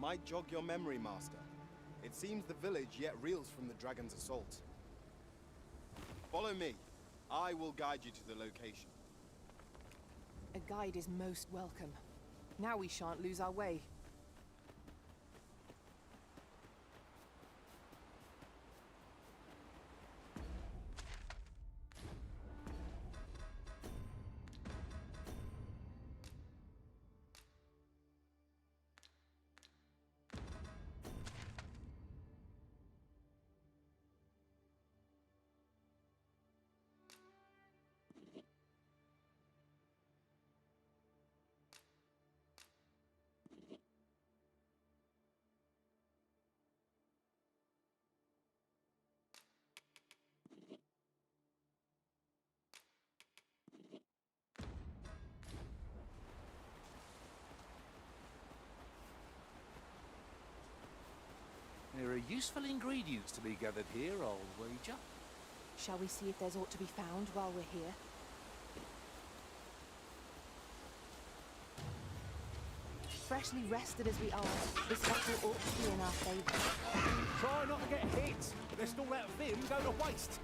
might jog your memory, Master. It seems the village yet reels from the dragon's assault. Follow me. I will guide you to the location. A guide is most welcome. Now we shan't lose our way. There are useful ingredients to be gathered here, I'll wager. Shall we see if there's aught to be found while we're here? Freshly rested as we are, this battle ought to be in our favour. Try not to get hit! Lest all that vim go to waste!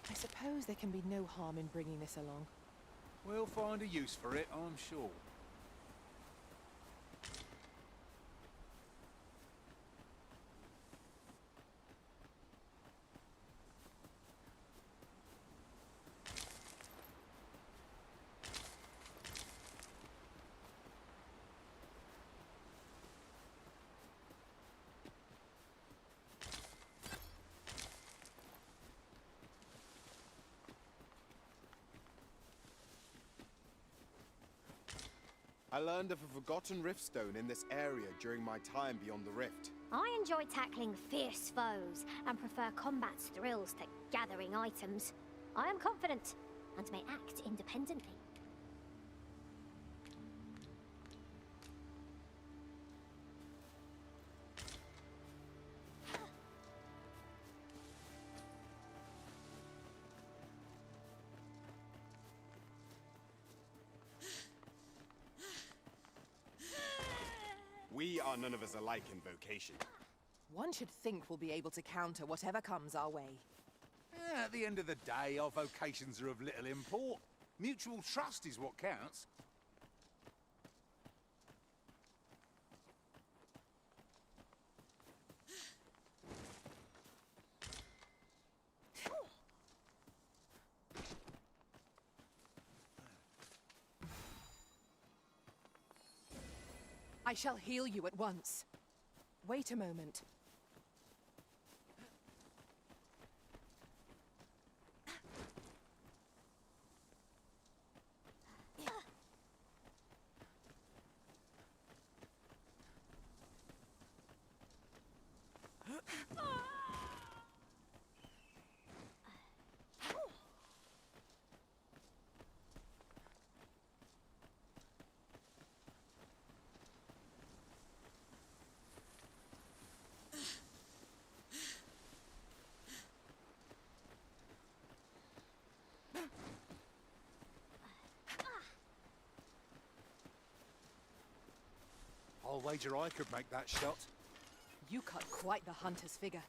I suppose there can be no harm in bringing this along. We'll find a use for it, I'm sure. I learned of a forgotten riftstone in this area during my time beyond the rift. I enjoy tackling fierce foes and prefer combat's thrills to gathering items. I am confident and may act independently. We are none of us alike in vocation. One should think we'll be able to counter whatever comes our way. At the end of the day, our vocations are of little import. Mutual trust is what counts. I shall heal you at once. Wait a moment. I'll wager I could make that shot. You cut quite the hunter's figure.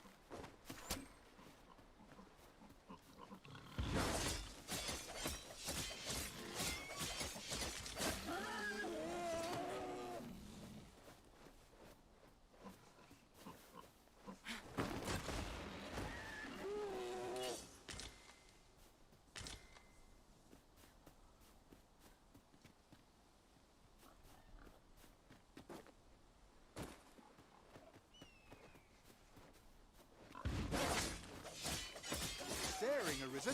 Daring arisen.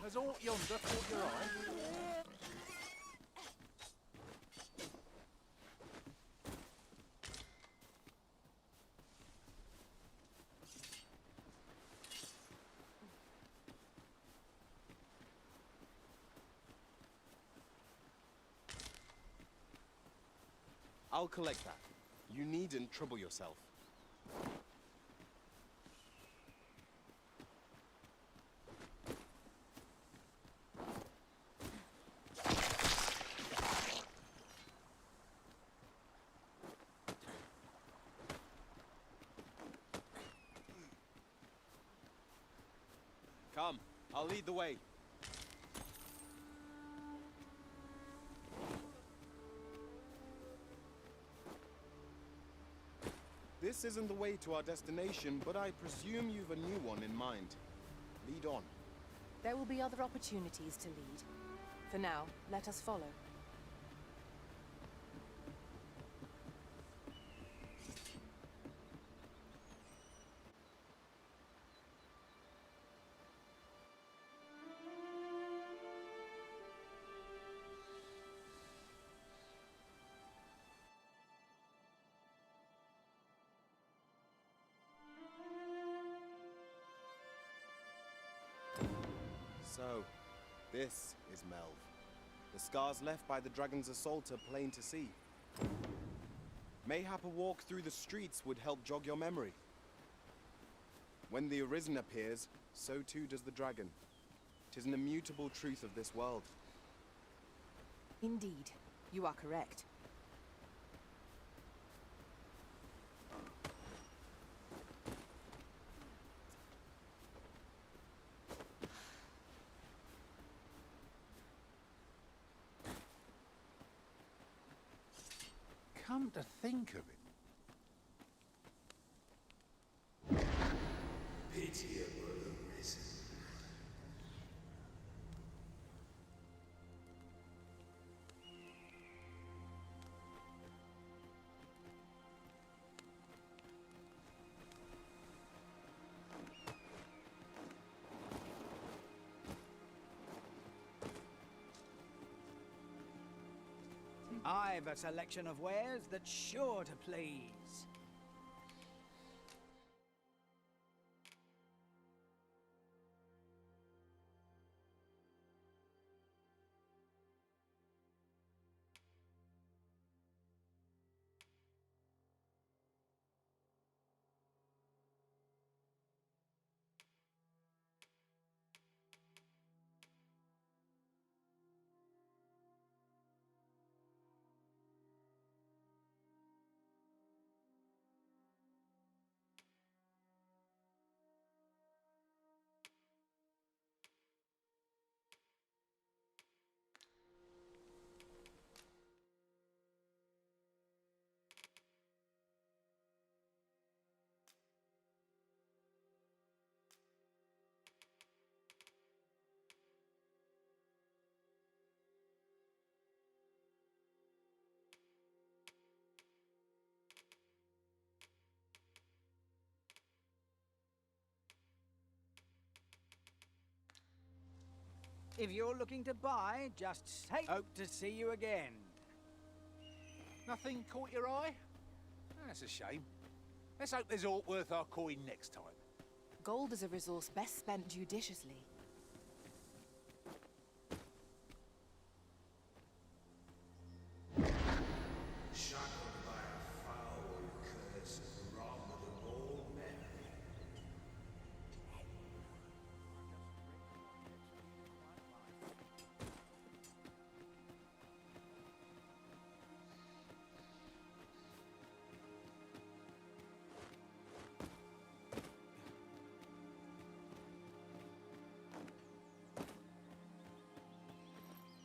Has aught yonder caught your eye? I'll collect that. You needn't trouble yourself. Come, I'll lead the way. This isn't the way to our destination, but I presume you've a new one in mind. Lead on. There will be other opportunities to lead. For now, let us follow. So, this is Melv. The scars left by the dragon's assault are plain to see. Mayhap a walk through the streets would help jog your memory. When the Arisen appears, so too does the dragon. 'Tis an immutable truth of this world. Indeed, you are correct. Come to think of it. Pitiable Arisen. I've a selection of wares that's sure to please. If you're looking to buy, just say hope to see you again. Nothing caught your eye? That's a shame. Let's hope there's aught worth our coin next time. Gold is a resource best spent judiciously. Shackled by a foul curse and robbed of all memory.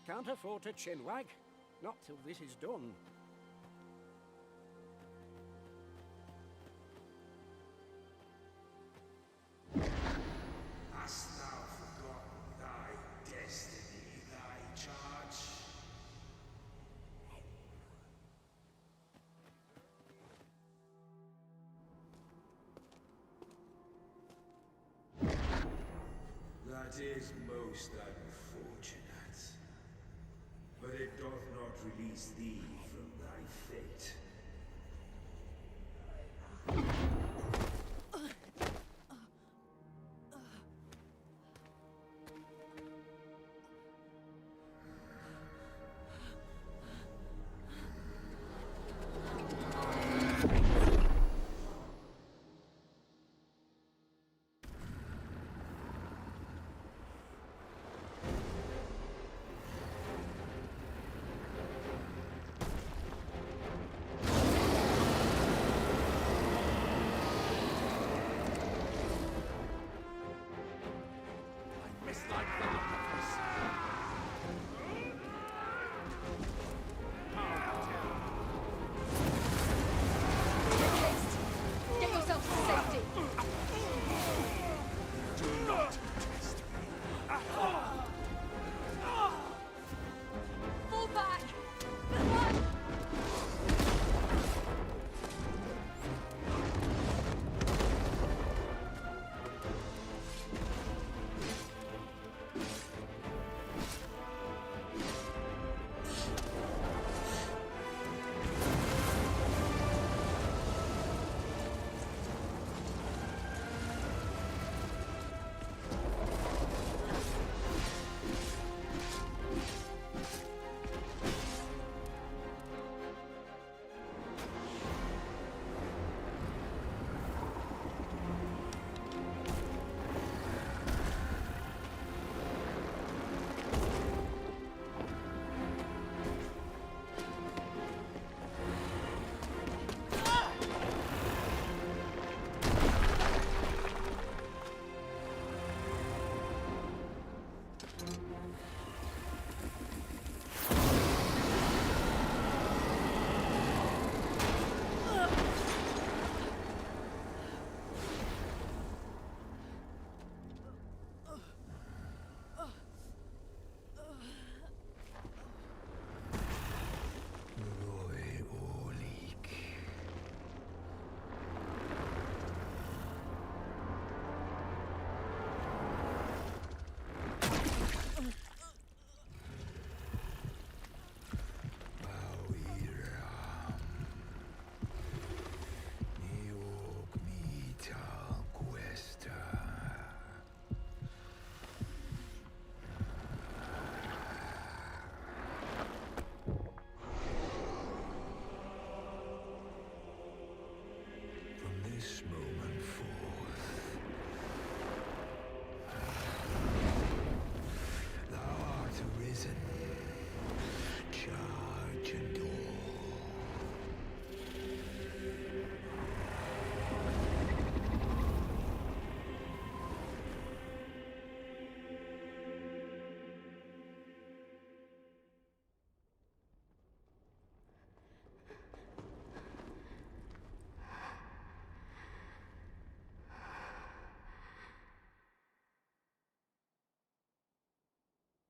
Can't afford to chinwag. Not till this is done. Hast thou forgotten thy destiny, thy charge? That is most unfortunate. But it doth not release thee from thy fate.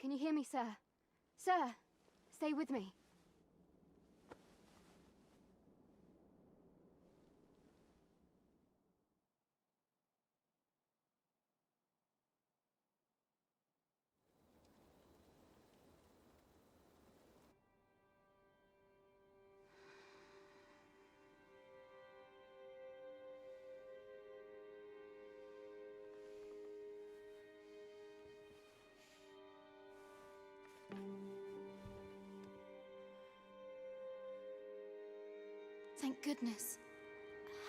Can you hear me, sir? Sir, stay with me. Thank goodness.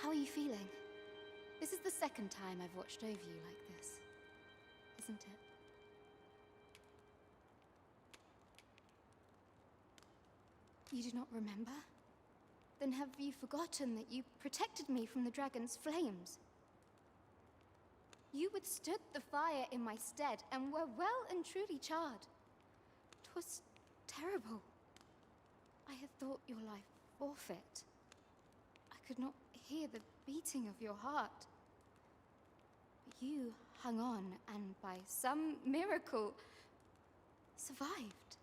How are you feeling? This is the second time I've watched over you like this, isn't it? You do not remember? Then have you forgotten that you protected me from the dragon's flames? You withstood the fire in my stead and were well and truly charred. 'Twas terrible. I had thought your life forfeit. I could not hear the beating of your heart. But you hung on and by some miracle survived.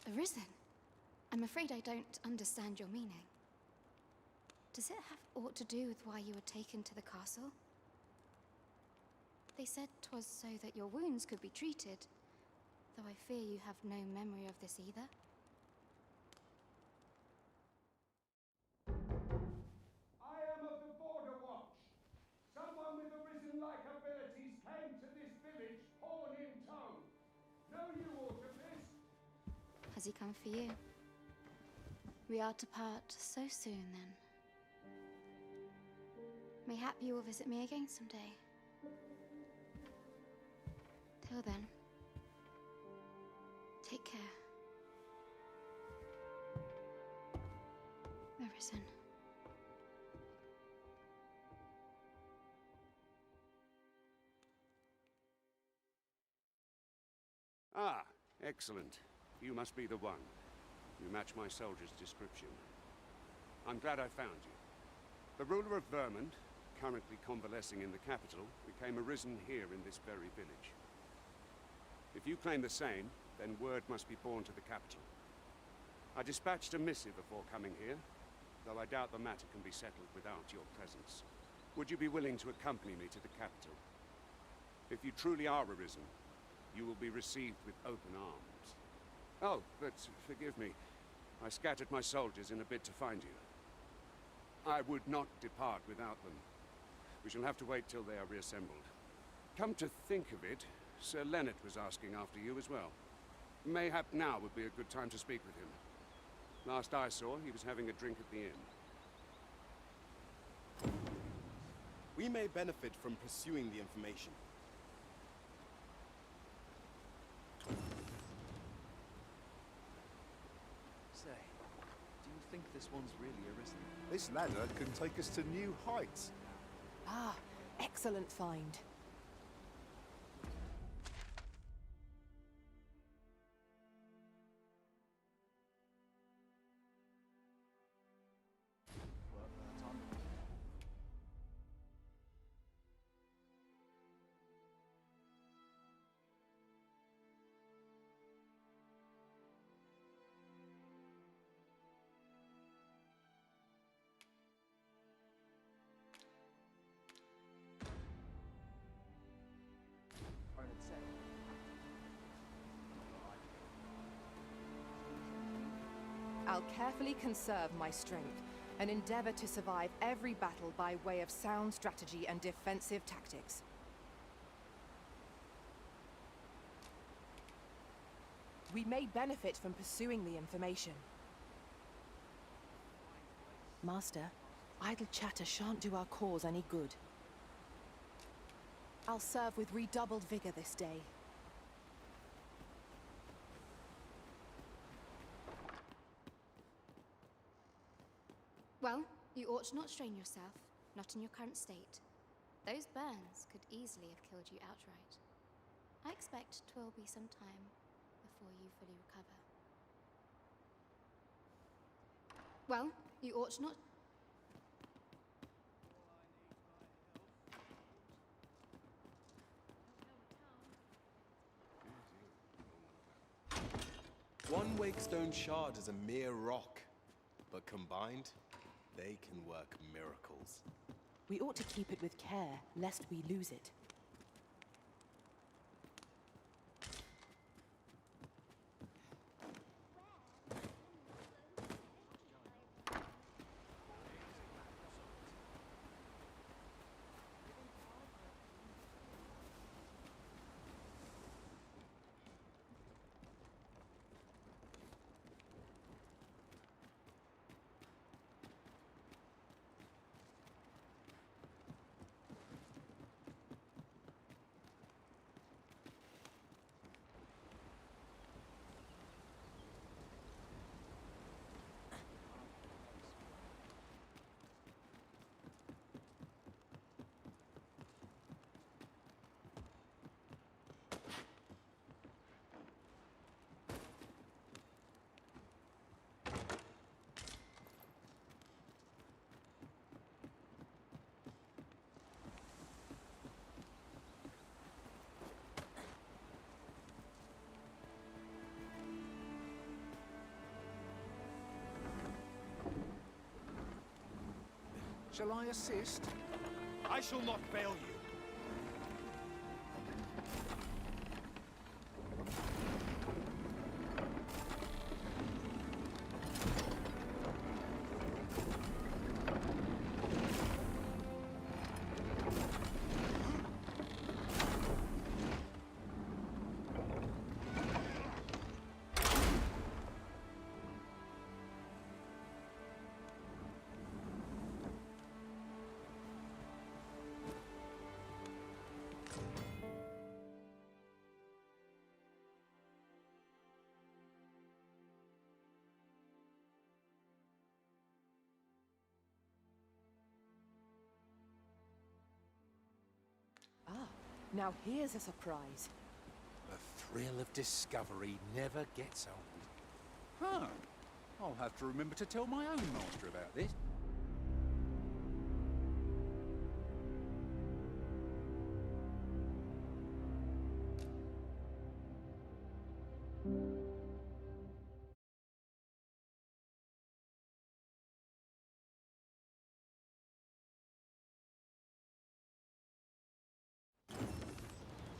Arisen? I'm afraid I don't understand your meaning. Does it have aught to do with why you were taken to the castle? They said 'twas so that your wounds could be treated, though I fear you have no memory of this either. I am of the Border Watch. Someone with Arisen-like abilities came to this village, horn in tow. Know you aught of this? Has he come for you? We are to part so soon, then. Mayhap you will visit me again someday. Till then, take care. Arisen. Ah, excellent. You must be the one. You match my soldier's description. I'm glad I found you. The ruler of Vermund, currently convalescing in the capital, became arisen here in this very village. If you claim the same, then word must be borne to the capital. I dispatched a missive before coming here, though I doubt the matter can be settled without your presence. Would you be willing to accompany me to the capital? If you truly are arisen, you will be received with open arms. Oh, but forgive me. I scattered my soldiers in a bid to find you. I would not depart without them. We shall have to wait till they are reassembled. Come to think of it, Sir Leonard was asking after you as well. Mayhap now would be a good time to speak with him. Last I saw, he was having a drink at the inn. We may benefit from pursuing the information. Say, do you think this one's really arisen? This ladder can take us to new heights. Ah, excellent find. I'll carefully conserve my strength and endeavor to survive every battle by way of sound strategy and defensive tactics. We may benefit from pursuing the information. Master, idle chatter shan't do our cause any good. I'll serve with redoubled vigor this day. Well, you ought not strain yourself, not in your current state. Those burns could easily have killed you outright. I expect 'twill be some time before you fully recover. Well, you ought not... One Wakestone shard is a mere rock, but combined, they can work miracles. We ought to keep it with care, lest we lose it. Shall I assist? I shall not fail you. Now here's a surprise. The thrill of discovery never gets old. Huh. I'll have to remember to tell my own master about this.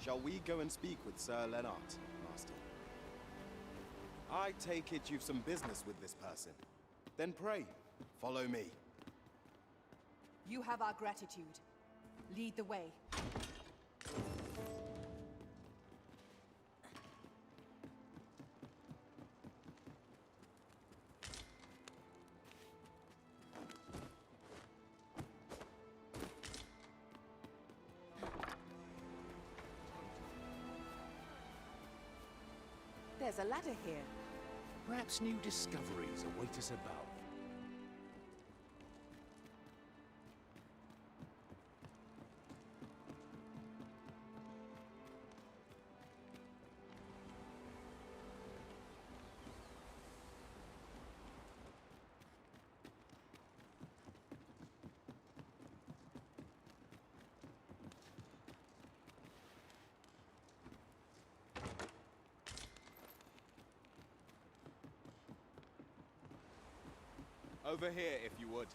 Shall we go and speak with Sir Leonard, Master? I take it you've some business with this person. Then pray, follow me. You have our gratitude. Lead the way. There's a ladder here. Perhaps new discoveries await us above. Over here, if you would.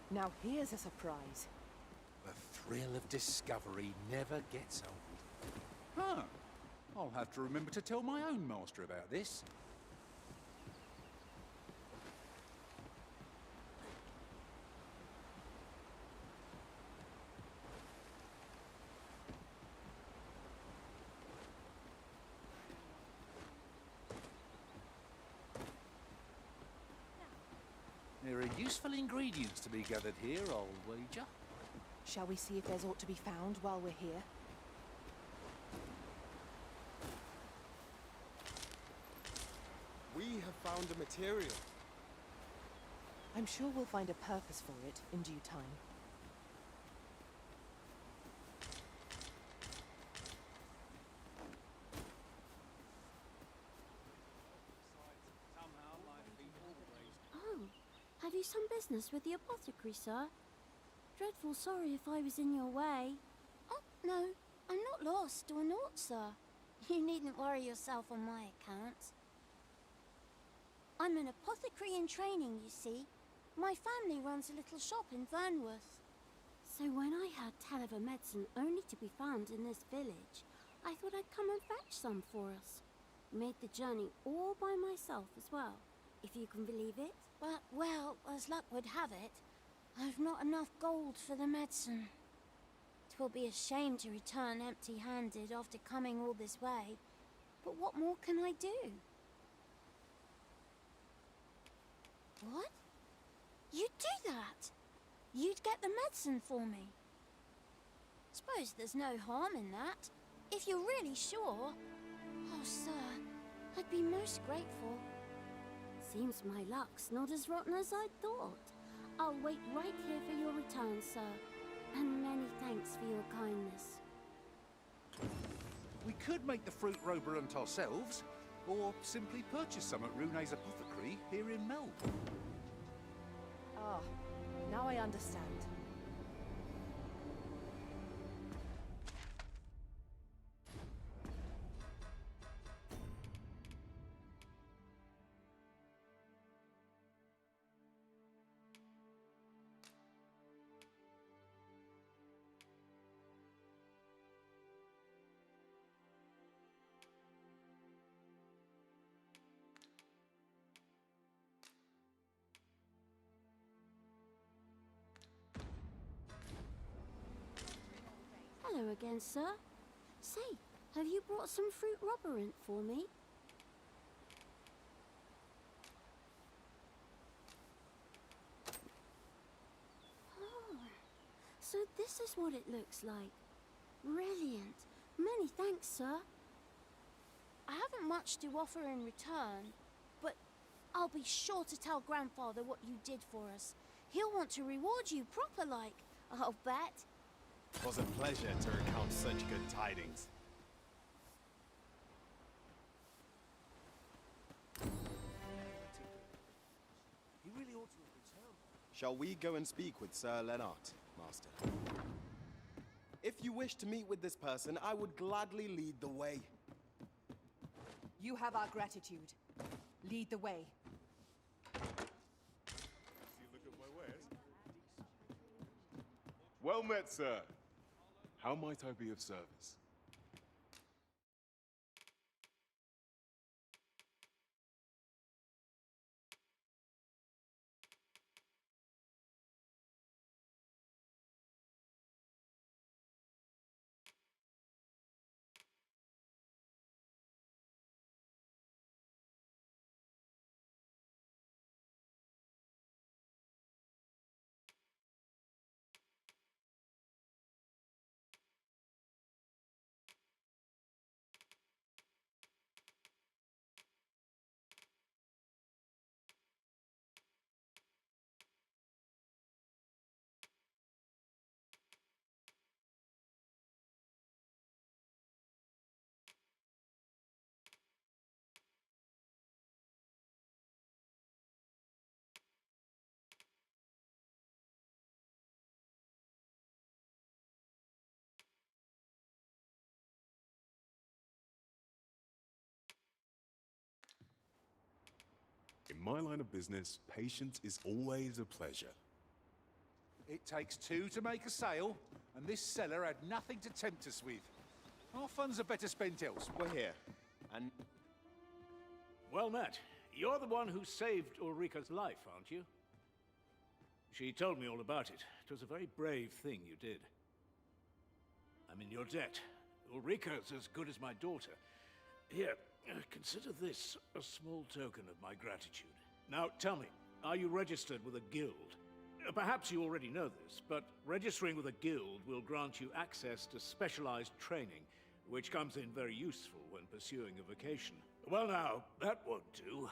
Now here's a surprise. The thrill of discovery never gets old. Huh. I'll have to remember to tell my own master about this. There are useful ingredients to be gathered here, I'll wager. Shall we see if there's aught to be found while we're here? We have found a material. I'm sure we'll find a purpose for it in due time. Have you some business with the apothecary, sir? Dreadful sorry if I was in your way. Oh, no. I'm not lost or naught, sir. You needn't worry yourself on my account. I'm an apothecary in training, you see. My family runs a little shop in Vernworth. So when I heard tell of a medicine only to be found in this village, I thought I'd come and fetch some for us. Made the journey all by myself as well, if you can believe it. But, well, as luck would have it, I've not enough gold for the medicine. 'Twill be a shame to return empty-handed after coming all this way. But what more can I do? What? You'd do that? You'd get the medicine for me? Suppose there's no harm in that, if you're really sure. Oh, sir, I'd be most grateful. Seems my luck's not as rotten as I thought. I'll wait right here for your return, sir. And many thanks for your kindness. We could make the fruit roborant ourselves, or simply purchase some at Rune's apothecary here in Melbourne. Ah, now I understand. Hello again, sir. Say, have you brought some fruit roborant for me? Oh, so this is what it looks like. Brilliant. Many thanks, sir. I haven't much to offer in return, but I'll be sure to tell Grandfather what you did for us. He'll want to reward you proper like, I'll bet. 'Twas a pleasure to recount such good tidings. He really ought to have returned. Shall we go and speak with Sir Lennart, Master? If you wish to meet with this person, I would gladly lead the way. You have our gratitude. Lead the way. Well met, sir. How might I be of service? In my line of business, patience is always a pleasure. It takes two to make a sale, and this seller had nothing to tempt us with. Our funds are better spent elsewhere. We're here, and... Well met. You're the one who saved Ulrika's life, aren't you? She told me all about it. It was a very brave thing you did. I'm in your debt. Ulrika's as good as my daughter. Here, consider this a small token of my gratitude. Now, tell me, are you registered with a guild? Perhaps you already know this, but registering with a guild will grant you access to specialized training, which comes in very useful when pursuing a vocation. Well now, that won't do.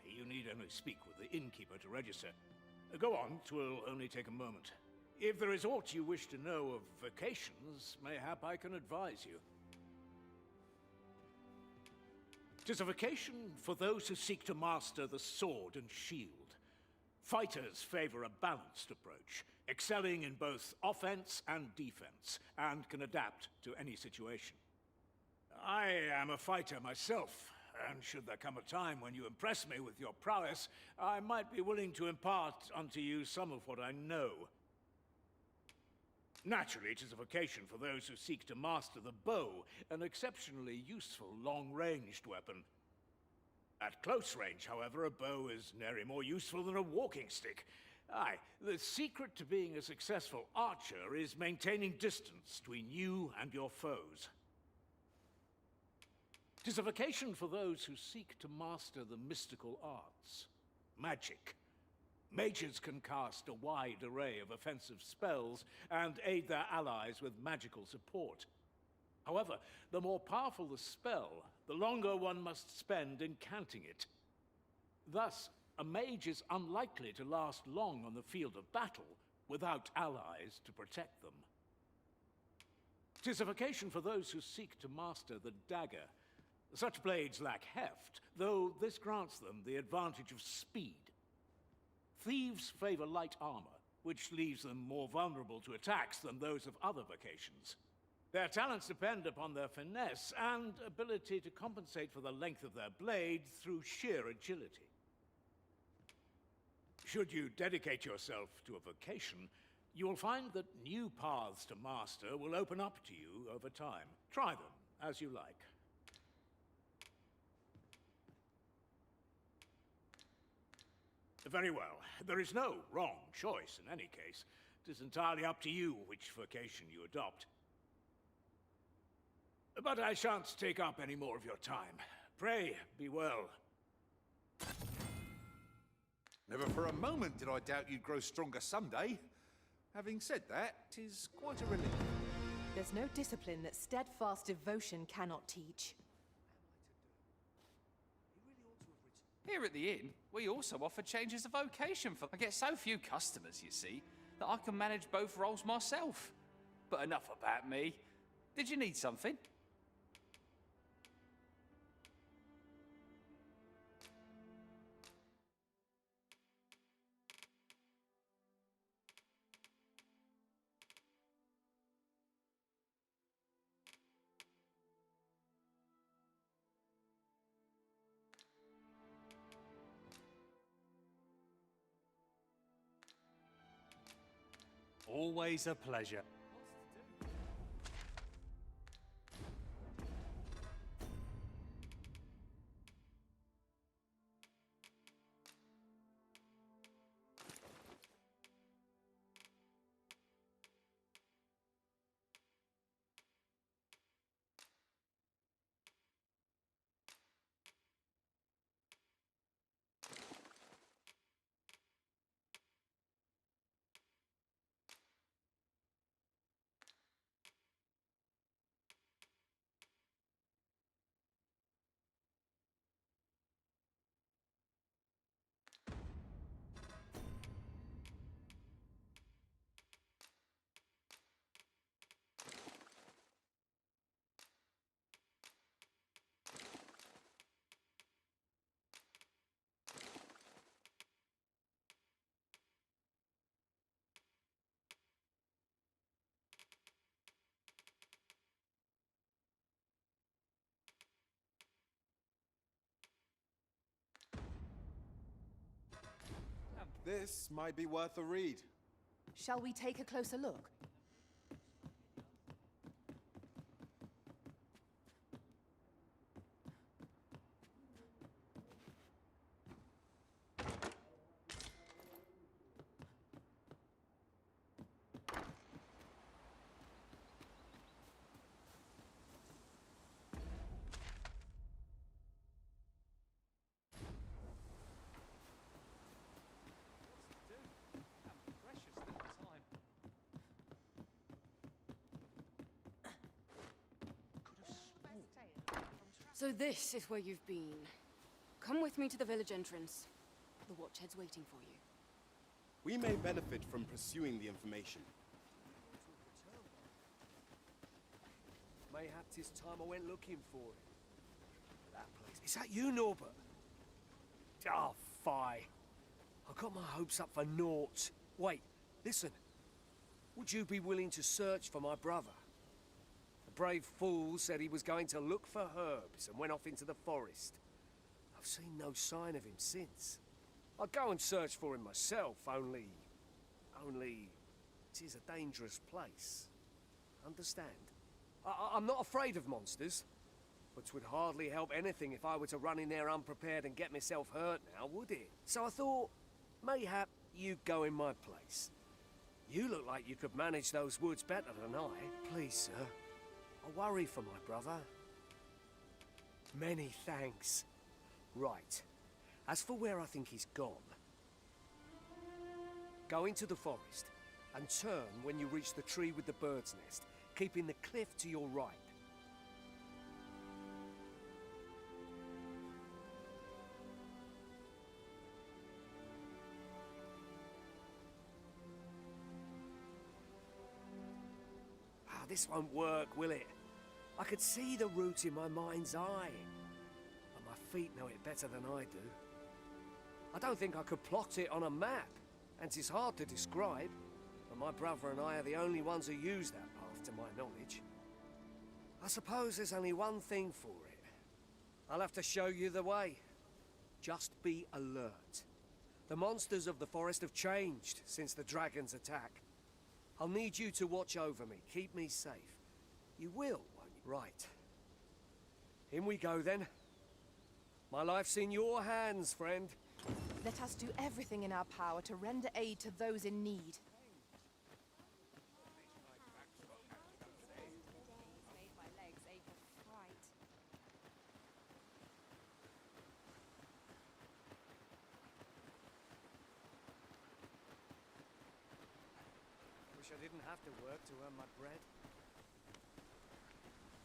You need only speak with the innkeeper to register. Go on, 'twill only take a moment. If there is aught you wish to know of vocations, mayhap I can advise you. 'Tis a vocation for those who seek to master the sword and shield. Fighters favor a balanced approach, excelling in both offense and defense, and can adapt to any situation. I am a fighter myself, and should there come a time when you impress me with your prowess, I might be willing to impart unto you some of what I know. Naturally, it is a vocation for those who seek to master the bow, an exceptionally useful long-ranged weapon. At close range, however, a bow is nary more useful than a walking stick. Aye, the secret to being a successful archer is maintaining distance between you and your foes. 'Tis a vocation for those who seek to master the mystical arts. Magic. Mages can cast a wide array of offensive spells and aid their allies with magical support. However, the more powerful the spell, the longer one must spend in canting it. Thus, a mage is unlikely to last long on the field of battle without allies to protect them. 'Tis a vocation for those who seek to master the dagger. Such blades lack heft, though this grants them the advantage of speed. Thieves favor light armor, which leaves them more vulnerable to attacks than those of other vocations. Their talents depend upon their finesse and ability to compensate for the length of their blade through sheer agility. Should you dedicate yourself to a vocation, you will find that new paths to master will open up to you over time. Try them as you like. Very well. There is no wrong choice in any case. It is entirely up to you which vocation you adopt. But I shan't take up any more of your time. Pray, be well. Never for a moment did I doubt you'd grow stronger someday. Having said that, 'tis quite a relief. There's no discipline that steadfast devotion cannot teach. Here at the inn, we also offer changes of vocation for... I get so few customers, you see, that I can manage both roles myself. But enough about me. Did you need something? Always a pleasure. This might be worth a read. Shall we take a closer look? So this is where you've been. Come with me to the village entrance. The Watchhead's waiting for you. We may benefit from pursuing the information. Mayhaps it's time I went looking for it. That place. Is that you, Norbert? Oh, fie. I got my hopes up for naught. Wait, listen. would you be willing to search for my brother? The brave fool said he was going to look for herbs and went off into the forest. I've seen no sign of him since. I'd go and search for him myself, only... it is a dangerous place. Understand? I'm not afraid of monsters, but 'twould hardly help anything if I were to run in there unprepared and get myself hurt now, would it? So I thought, mayhap you'd go in my place. You look like you could manage those woods better than I. Please, sir, I worry for my brother. Many thanks. Right. As for where I think he's gone, go into the forest and turn when you reach the tree with the bird's nest, keeping the cliff to your right. This won't work, will it? I could see the route in my mind's eye, but my feet know it better than I do. I don't think I could plot it on a map, and it's hard to describe, but my brother and I are the only ones who use that path to my knowledge. I suppose there's only one thing for it. I'll have to show you the way. Just be alert. The monsters of the forest have changed since the dragon's attack. I'll need you to watch over me, keep me safe. You will, won't you? Right. In we go, then. My life's in your hands, friend. Let us do everything in our power to render aid to those in need. I didn't have to work to earn my bread.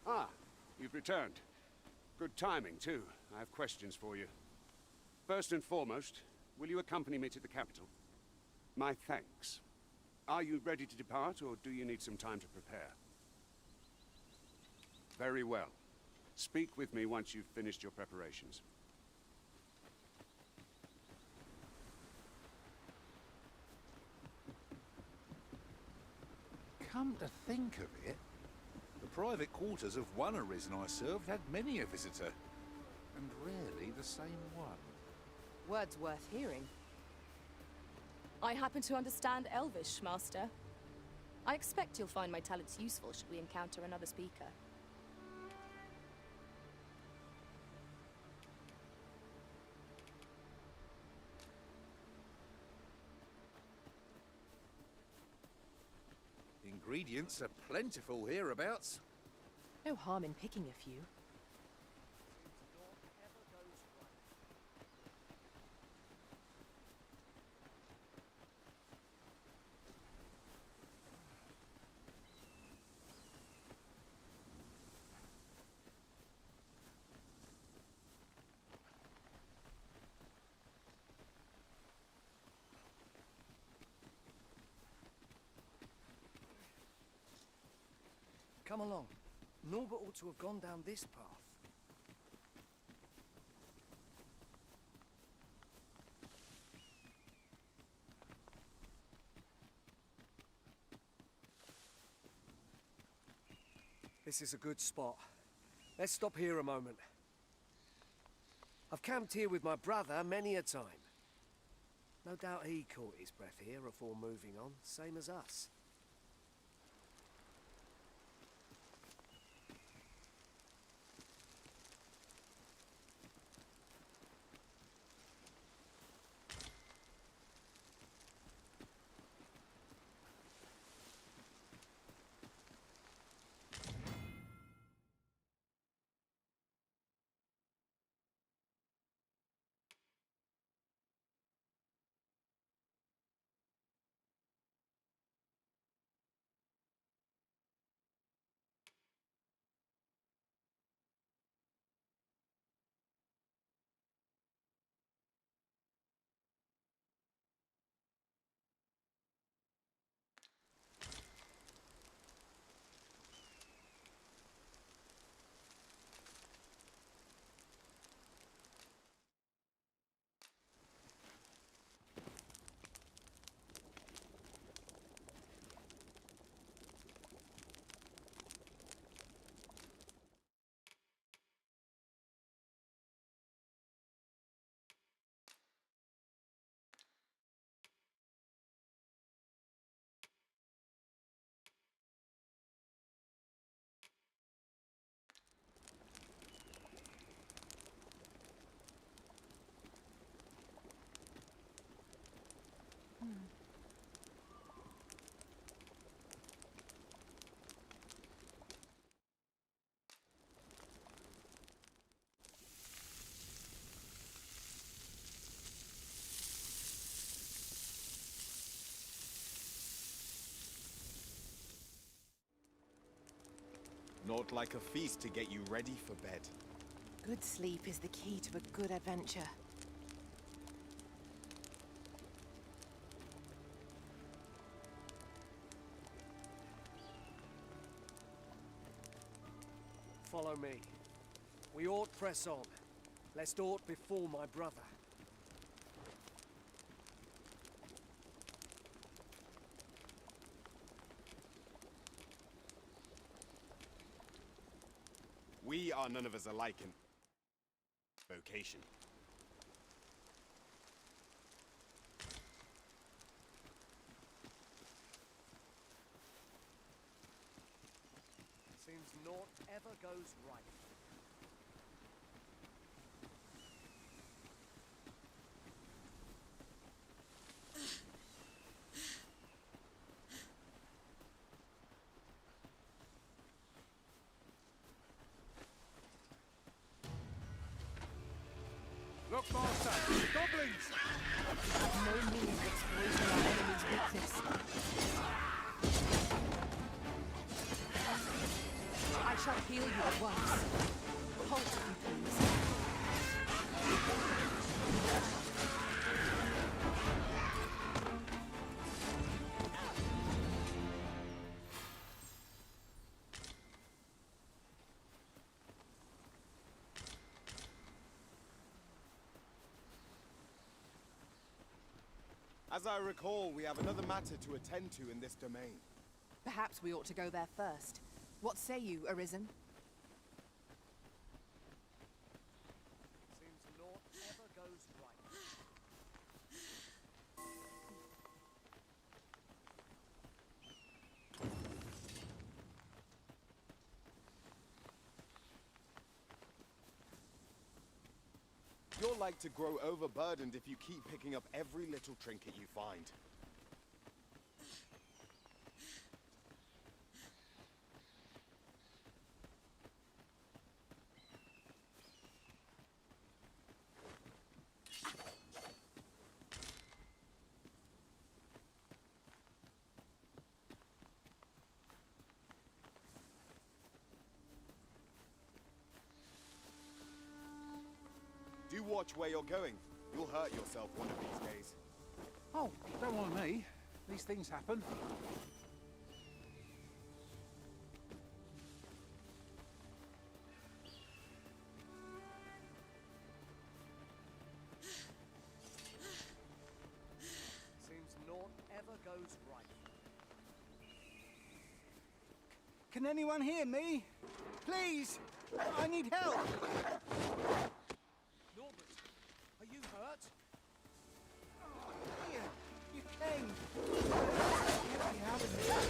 Ah, you've returned. Good timing, too. I have questions for you. First and foremost, will you accompany me to the capital? My thanks. Are you ready to depart, or do you need some time to prepare? Very well. Speak with me once you've finished your preparations. Come to think of it, the private quarters of one arisen I served had many a visitor, and rarely the same one. Words worth hearing. I happen to understand Elvish, Master. I expect you'll find my talents useful should we encounter another speaker. Ingredients are plentiful hereabouts. No harm in picking a few. Come along. Norbert ought to have gone down this path. This is a good spot. Let's stop here a moment. I've camped here with my brother many a time. No doubt he caught his breath here before moving on, same as us. Not like a feast to get you ready for bed. Good sleep is the key to a good adventure. Follow me. We ought press on, lest aught befall my brother. We are none of us alike in vocation. Seems naught ever goes right. Look, Master! Goblins! We have no need of exploiting our enemy's weakness. I shall heal you at once. Halt, if you please. As I recall, we have another matter to attend to in this domain. Perhaps we ought to go there first. What say you, Arisen? Seems naught ever goes right. You're like to grow overburdened if you keep picking up every little trinket you find. Do watch where you're going. You'll hurt yourself one of these days. Oh, don't mind me. These things happen. Seems naught ever goes right. Can anyone hear me? Please! I need help! Norbert, are you hurt? Here, you came. Get me out of here.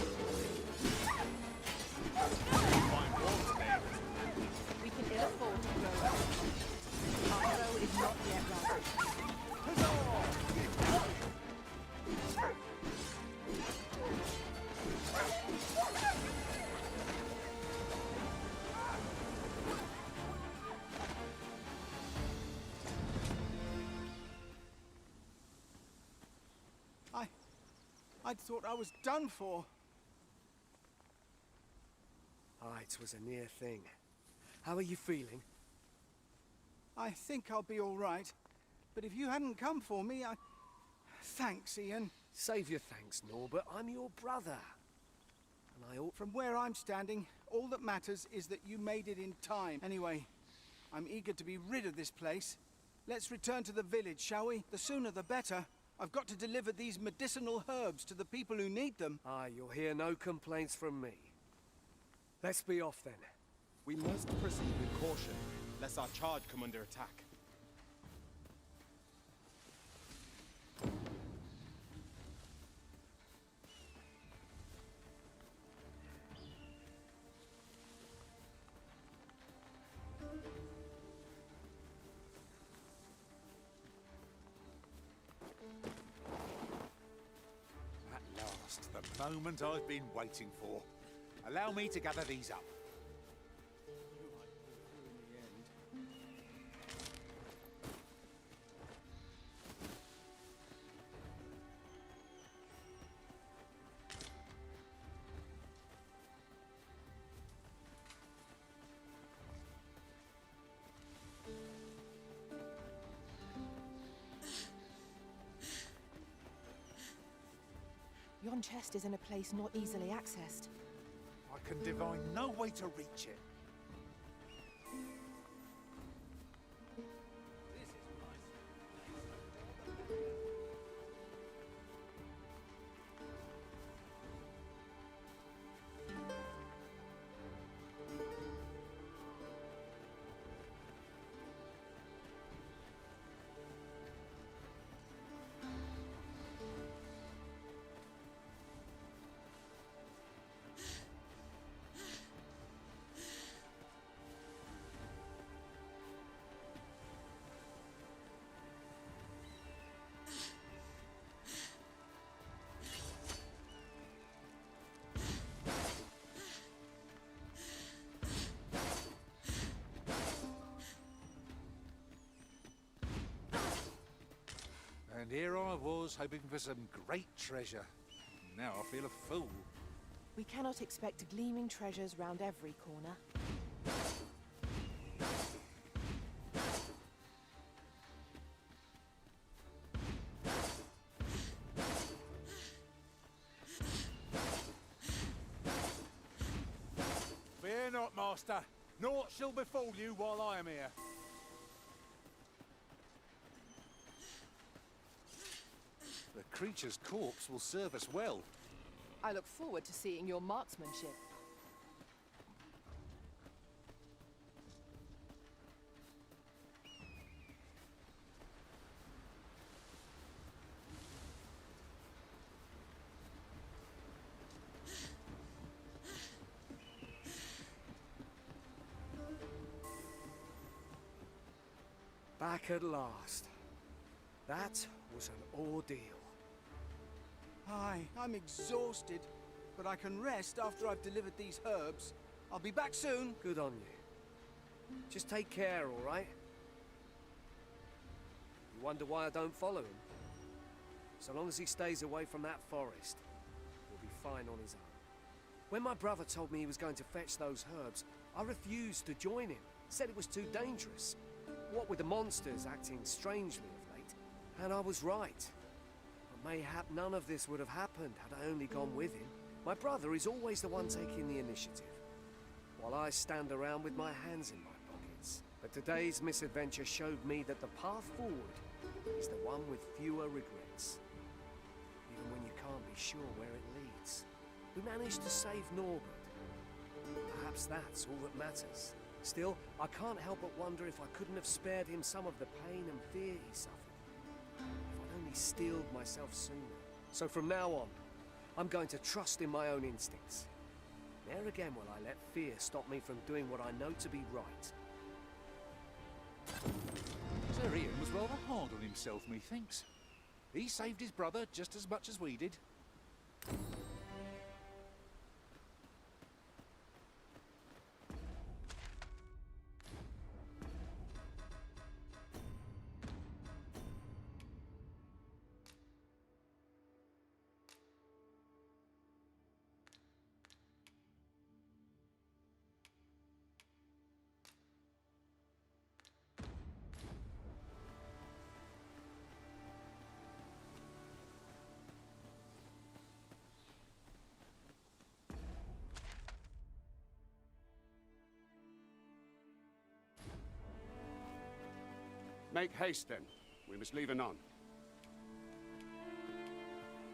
We can ill afford to grow up. Our hero is not yet right. I'd thought I was done for. Ah, it was a near thing. How are you feeling? I think I'll be all right. But if you hadn't come for me, I... Thanks, Ian. Save your thanks, Norbert. I'm your brother. And I ought... From where I'm standing, all that matters is that you made it in time. Anyway, I'm eager to be rid of this place. Let's return to the village, shall we? The sooner the better. I've got to deliver these medicinal herbs to the people who need them. Ah, you'll hear no complaints from me. Let's be off then. We must proceed with caution, lest our charge come under attack. The moment I've been waiting for. Allow me to gather these up. Yon chest is in a place not easily accessed. I can divine no way to reach it. And here I was, hoping for some great treasure. Now I feel a fool. We cannot expect gleaming treasures round every corner. Fear not, master. Naught shall befall you while I am here. The creature's corpse will serve us well. I look forward to seeing your marksmanship. Back at last. That was an ordeal. Aye, I'm exhausted, but I can rest after I've delivered these herbs. I'll be back soon. Good on you. Just take care, all right? You wonder why I don't follow him? So long as he stays away from that forest, he'll be fine on his own. When my brother told me he was going to fetch those herbs, I refused to join him. Said it was too dangerous. What with the monsters acting strangely of late. And I was right. But mayhap none of this would have happened had I only gone with him. My brother is always the one taking the initiative, while I stand around with my hands in my pockets. But today's misadventure showed me that the path forward is the one with fewer regrets. Even when you can't be sure where it leads. We managed to save Norbert. Perhaps that's all that matters. Still, I can't help but wonder if I couldn't have spared him some of the pain and fear he suffered. If I'd only steeled myself sooner. So from now on, I'm going to trust in my own instincts. Ne'er again will I let fear stop me from doing what I know to be right. Sir Ian was rather hard on himself, methinks. He saved his brother just as much as we did. Make haste, then. We must leave anon.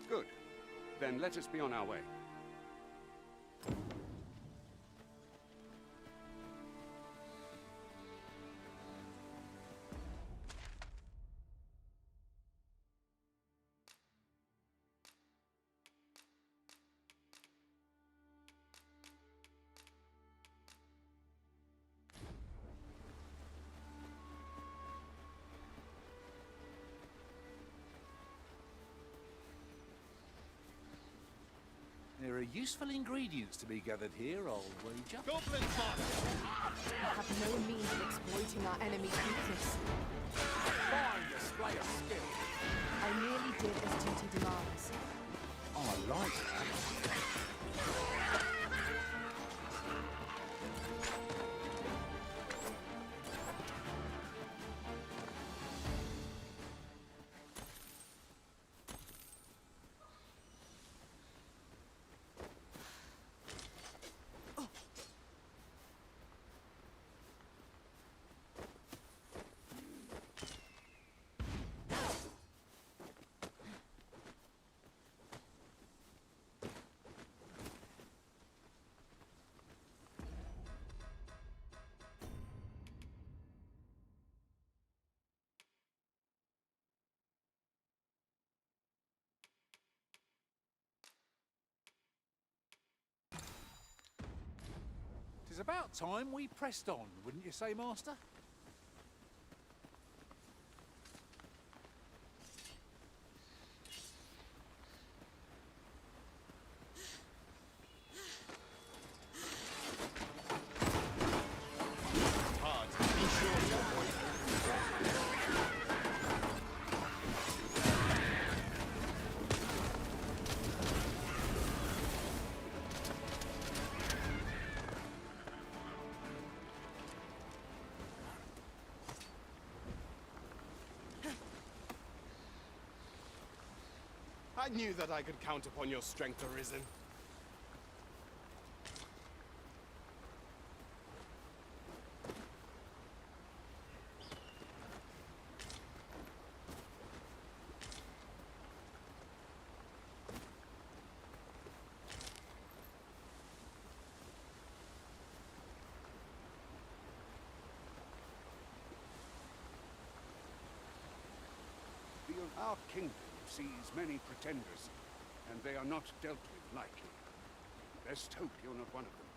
Good. Then let us be on our way. There are useful ingredients to be gathered here, I'll wager. Goblin fun! We have no means of exploiting our enemy's weakness. Fine display of skill. I merely did as duty demands. I like that. about time we pressed on, wouldn't you say, Master? I knew that I could count upon your strength, Arisen. Our kingdom sees many pretenders, and they are not dealt with lightly. Best hope you're not one of them.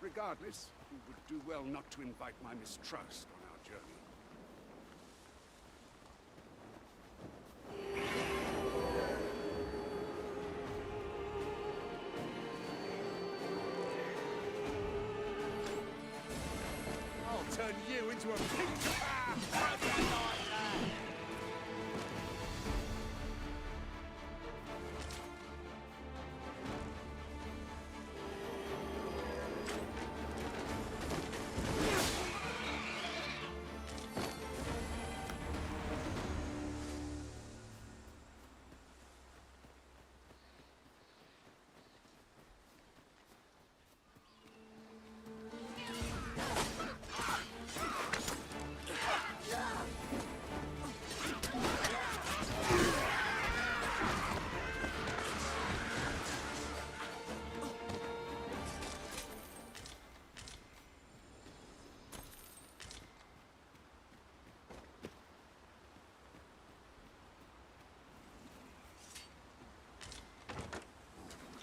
Regardless, you would do well not to invite my mistrust on our journey. I'll turn you into a pizza!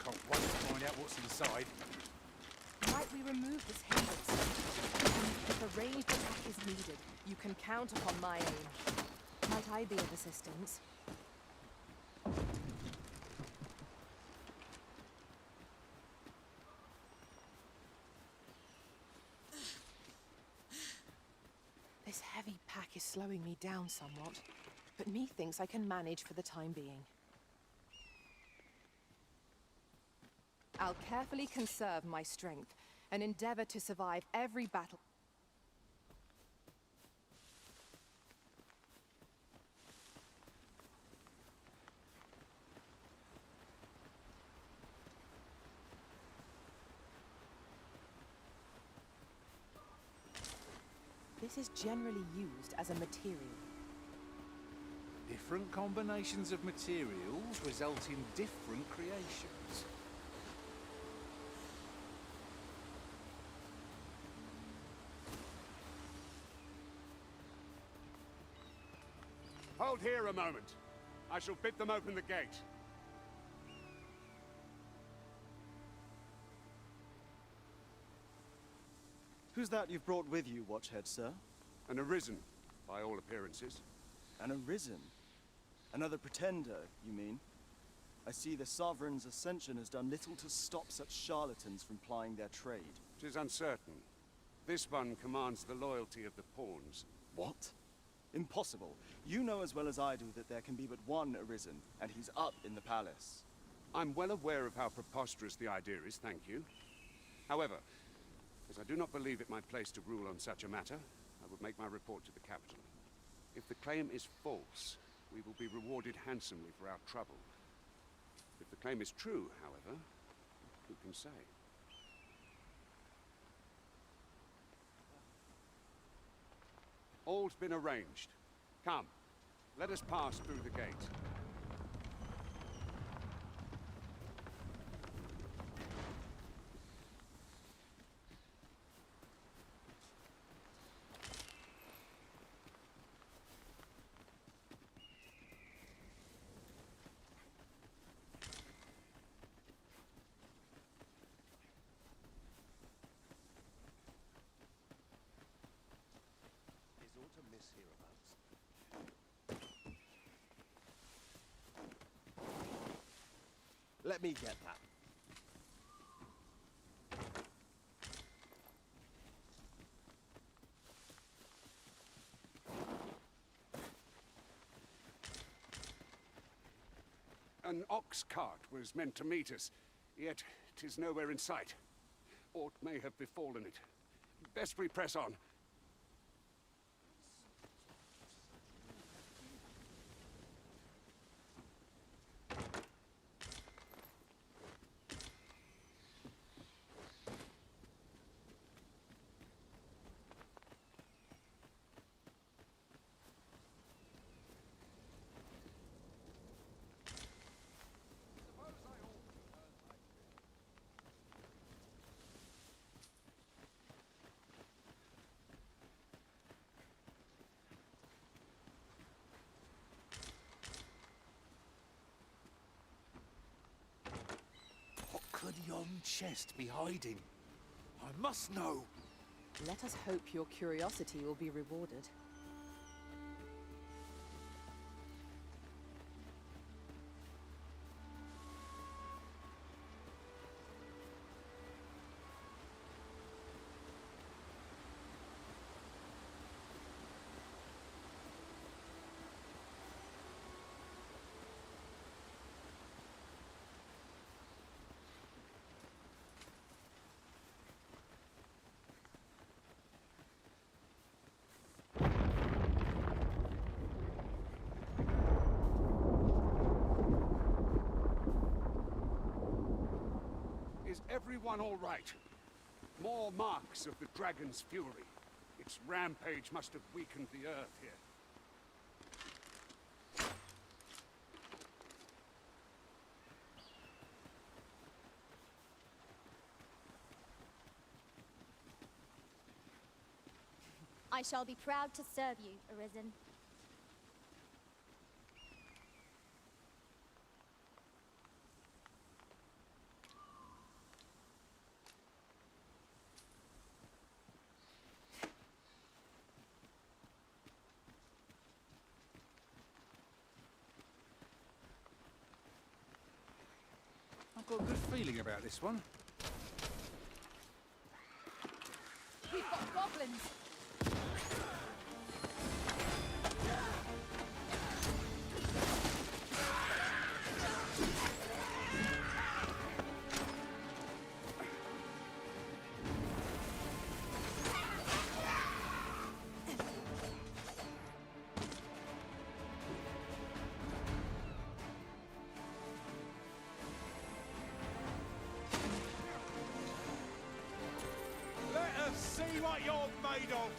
Can't wait to find out what's inside. Might we remove this hindrance? If a ranged attack is needed, you can count upon my aim. Might I be of assistance? This heavy pack is slowing me down somewhat, but methinks I can manage for the time being. I'll carefully conserve my strength and endeavor to survive every battle. This is generally used as a material. Different combinations of materials result in different creations. Hold here a moment. I shall bid them open the gate. Who's that you've brought with you, Watchhead, sir? An Arisen, by all appearances. An Arisen? Another pretender, you mean? I see the Sovereign's ascension has done little to stop such charlatans from plying their trade. 'Tis uncertain. This one commands the loyalty of the pawns. What? Impossible. You know as well as I do that there can be but one Arisen, and he's up in the palace. I'm well aware of how preposterous the idea is, thank you. However, as I do not believe it my place to rule on such a matter, I would make my report to the capital. If the claim is false, we will be rewarded handsomely for our trouble. If the claim is true, however, who can say? All's been arranged. Come, let us pass through the gate. Let me get that. An ox cart was meant to meet us, yet 'tis nowhere in sight. Aught may have befallen it. Best we press on. Could yon chest be hiding? I must know. Let us hope your curiosity will be rewarded. Is everyone all right? More marks of the dragon's fury. Its rampage must have weakened the earth here. I shall be proud to serve you, Arisen. I've got a good feeling about this one. We've got goblins! Let us see what you're made of!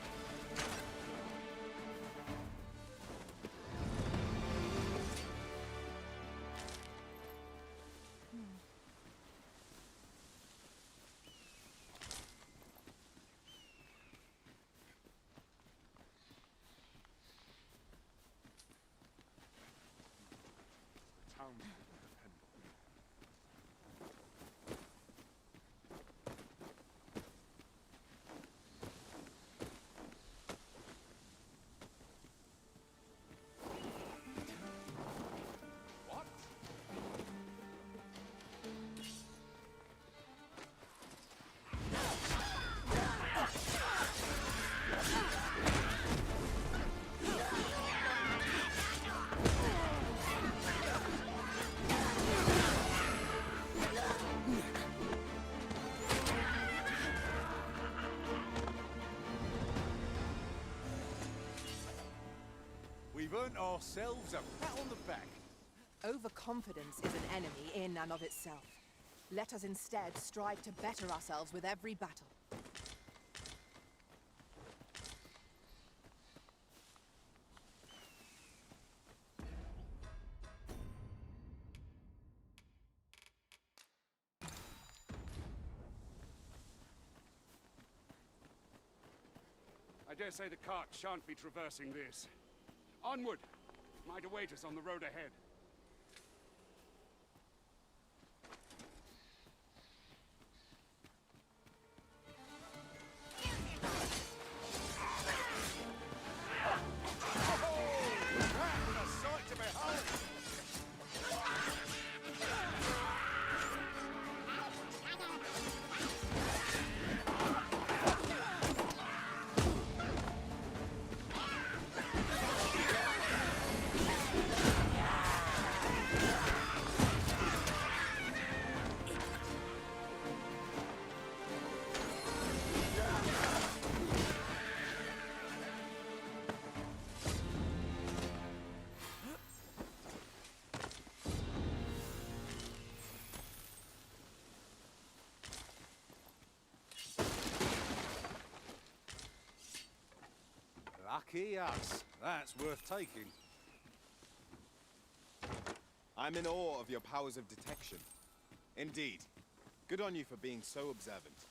We've earned ourselves a pat on the back. Overconfidence is an enemy in and of itself. Let us instead strive to better ourselves with every battle. I dare say the cart shan't be traversing this. Onward! Might await us on the road ahead. That was a sight to behold! Lucky us. That's worth taking. I'm in awe of your powers of detection. Indeed. Good on you for being so observant.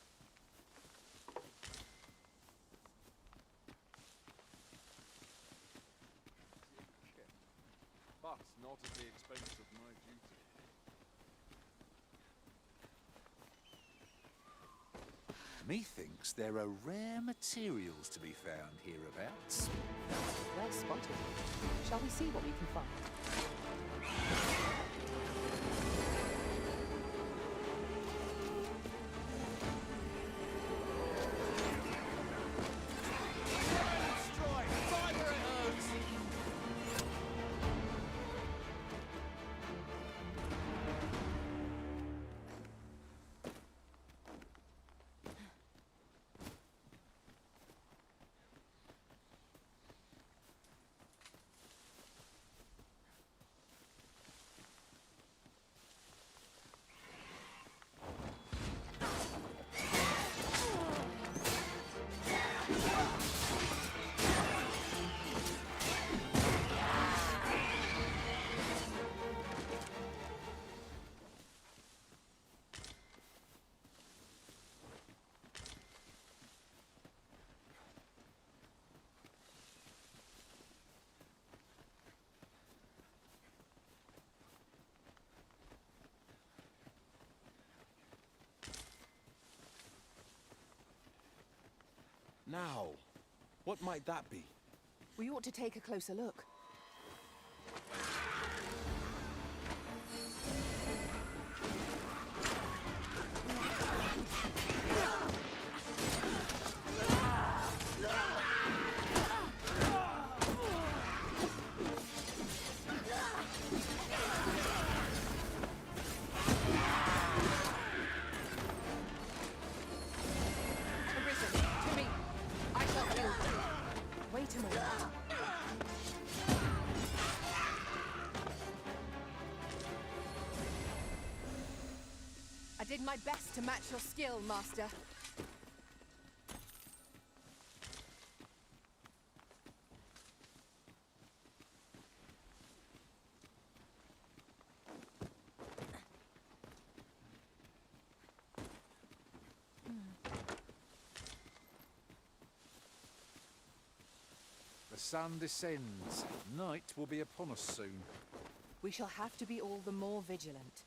But not at the expense of my duty. Methinks there are rare materials to be found hereabouts. Well spotted. Shall we see what we can find? Now, what might that be? We ought to take a closer look. Wait a moment. I did my best to match your skill, Master. The sun descends. Night will be upon us soon. We shall have to be all the more vigilant.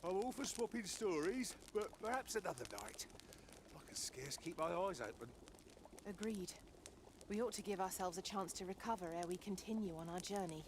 I'm all for swapping stories, but perhaps another night. I can scarce keep my eyes open. Agreed. We ought to give ourselves a chance to recover ere we continue on our journey.